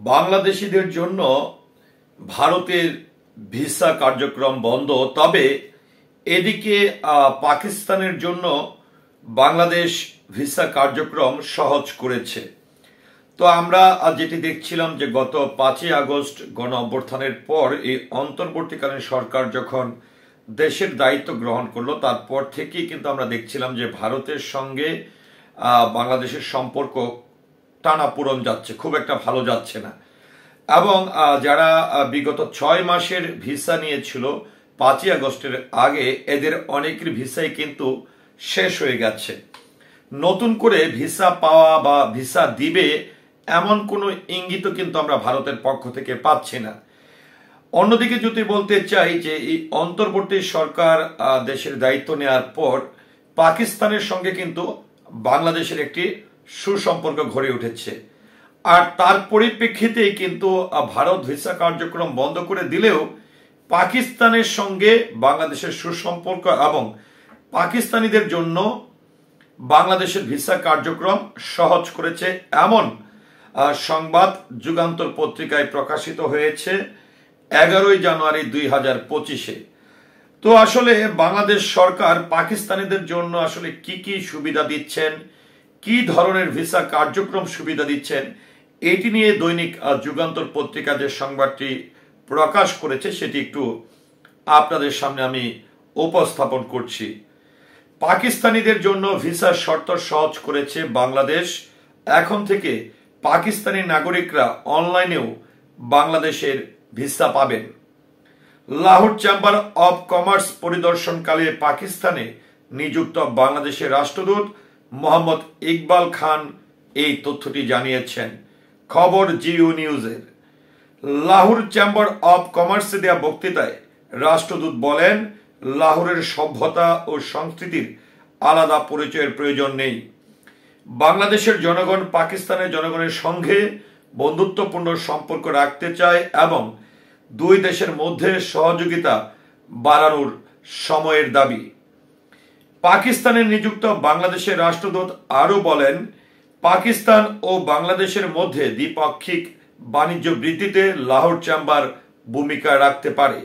বাংলাদেশিদের জন্য ভারতের ভিসা কার্যক্রম বন্ধ, তবে এদিকে পাকিস্তানের জন্য বাংলাদেশ ভিসা কার্যক্রম সহজ করেছে। তো আমরা যেটি দেখছিলাম যে গত 5ই আগস্ট গণ অভ্যুত্থানের পর এই অন্তর্বর্তীকালীন সরকার যখন দেশের দায়িত্ব গ্রহণ করলো, তারপর থেকেই কিন্তু আমরা দেখছিলাম যে ভারতের সঙ্গে বাংলাদেশের সম্পর্ক টানাপোড়েন যাচ্ছে, খুব একটা ভালো যাচ্ছে না। এবং যারা বিগত 6 মাসের ভিসা নিয়েছিল 5ই আগস্টের আগে, এদের অনেকের ভিসাই কিন্তু শেষ হয়ে গেছে। নতুন করে ভিসা পাওয়া বা ভিসা দিবে এমন কোনো ইঙ্গিতও কিন্তু আমরা ভারতের পক্ষ থেকে পাচ্ছি না। অন্যদিকে যদি বলতে চাই যে এই অন্তর্বর্তী সরকার দেশের দায়িত্ব নেওয়ার পর পাকিস্তানের সঙ্গে কিন্তু বাংলাদেশের একটি সুসম্পর্ক গড়ে উঠেছে। আর তার পরিপ্রেক্ষিতেই কিন্তু ভারত ভিসা কার্যক্রম বন্ধ করে দিলেও পাকিস্তানের সঙ্গে বাংলাদেশের সুসম্পর্ক এবং পাকিস্তানিদের জন্য বাংলাদেশের ভিসা কার্যক্রম সহজ করেছে এমন সংবাদ যুগান্তর পত্রিকায় প্রকাশিত হয়েছে 11ই জানুয়ারি 2025-এ। তো আসলে বাংলাদেশ সরকার পাকিস্তানিদের জন্য আসলে কি কি সুবিধা দিচ্ছেন, কি ধরনের ভিসা কার্যক্রম সুবিধা দিচ্ছেন, এটি নিয়ে দৈনিক যুগান্তর পত্রিকা যে সংবাদটি প্রকাশ করেছে সেটি একটু আপনাদের সামনে আমি উপস্থাপন করছি। পাকিস্তানিদের জন্য ভিসার শর্ত সহজ করেছে বাংলাদেশ। এখন থেকে পাকিস্তানি নাগরিকরা অনলাইনেও বাংলাদেশের ভিসা পাবেন। লাহোর চেম্বার অব কমার্স পরিদর্শনকালে পাকিস্তানে নিযুক্ত বাংলাদেশের রাষ্ট্রদূত মোহাম্মদ ইকবাল খান এই তথ্যটি জানিয়েছেন। খবর জিইউ নিউজের। লাহোর চেম্বার অব কমার্সে দেয়া বক্তৃতায় রাষ্ট্রদূত বলেন, লাহোরের সভ্যতা ও সংস্কৃতির আলাদা পরিচয়ের প্রয়োজন নেই। বাংলাদেশের জনগণ পাকিস্তানের জনগণের সঙ্গে বন্ধুত্বপূর্ণ সম্পর্ক রাখতে চায় এবং দুই দেশের মধ্যে সহযোগিতা বাড়ানোর সময়ের দাবি। পাকিস্তানে নিযুক্ত বাংলাদেশের রাষ্ট্রদূত আরও বলেন, পাকিস্তান ও বাংলাদেশের মধ্যে দ্বিপাক্ষিক বাণিজ্য বৃদ্ধিতে লাহোর চেম্বার ভূমিকা রাখতে পারে।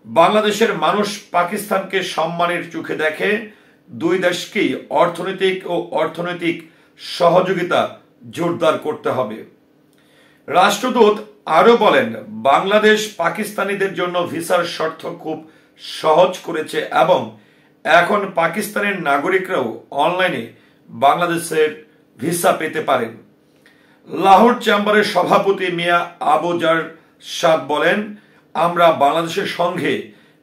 বাংলাদেশের মানুষ পাকিস্তানকে সম্মানের চোখে দেখে। দুই দেশকেই অর্থনৈতিক সহযোগিতা জোরদার করতে হবে। রাষ্ট্রদূত আরও বলেন, বাংলাদেশ পাকিস্তানিদের জন্য ভিসার শর্ত খুব সহজ করেছে এবং এখন পাকিস্তানের নাগরিকরাও অনলাইনে বাংলাদেশের ভিসা পেতে পারেন। লাহোর চেম্বারের সভাপতি মিয়া আবু জার সাদ বলেন, আমরা বাংলাদেশের সঙ্গে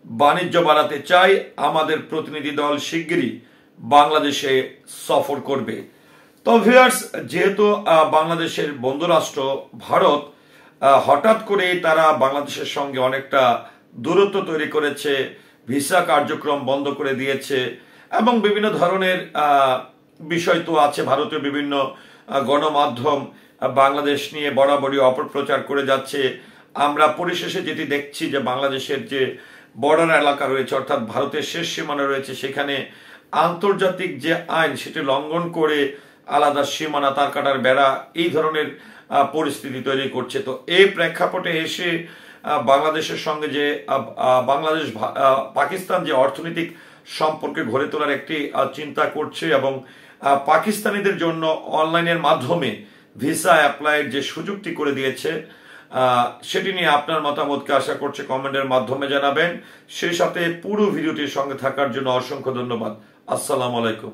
বাণিজ্য বাড়াতে চাই। আমাদের প্রতিনিধি দল শিগগিরই বাংলাদেশে সফর করবে। তো ভিউয়ার্স, যেহেতু বাংলাদেশের বন্ধুরাষ্ট্র ভারত হঠাৎ করে তারা বাংলাদেশের সঙ্গে অনেকটা দূরত্ব তৈরি করেছে, ভিসা কার্যক্রম বন্ধ করে দিয়েছে এবং বিভিন্ন ধরনের বিষয় তো আছে। ভারতীয় বিভিন্ন গণমাধ্যম বাংলাদেশ নিয়ে বরাবরই অপপ্রচার করে যাচ্ছে। আমরা পরিশেষে যেটি দেখছি যে বাংলাদেশের যে বর্ডার এলাকা রয়েছে, অর্থাৎ ভারতের শেষ সীমানা রয়েছে, সেখানে আন্তর্জাতিক যে আইন সেটি লঙ্ঘন করে আলাদা সীমানা, তার কাটার বেড়া, এই ধরনের পরিস্থিতি তৈরি করছে। তো এই প্রেক্ষাপটে এসে বাংলাদেশের সঙ্গে যে বাংলাদেশ পাকিস্তান যে অর্থনৈতিক সম্পর্কে গড়ে তোলার একটি চিন্তা করছে এবং পাকিস্তানিদের জন্য অনলাইনের মাধ্যমে ভিসা অ্যাপ্লাইয়ের যে সুযোগটি করে দিয়েছে, সেটি নিয়ে আপনার মতামতকে আশা করছে কমেন্টের মাধ্যমে জানাবেন। সেই সাথে পুরো ভিডিওটির সঙ্গে থাকার জন্য অসংখ্য ধন্যবাদ। আসসালামু আলাইকুম।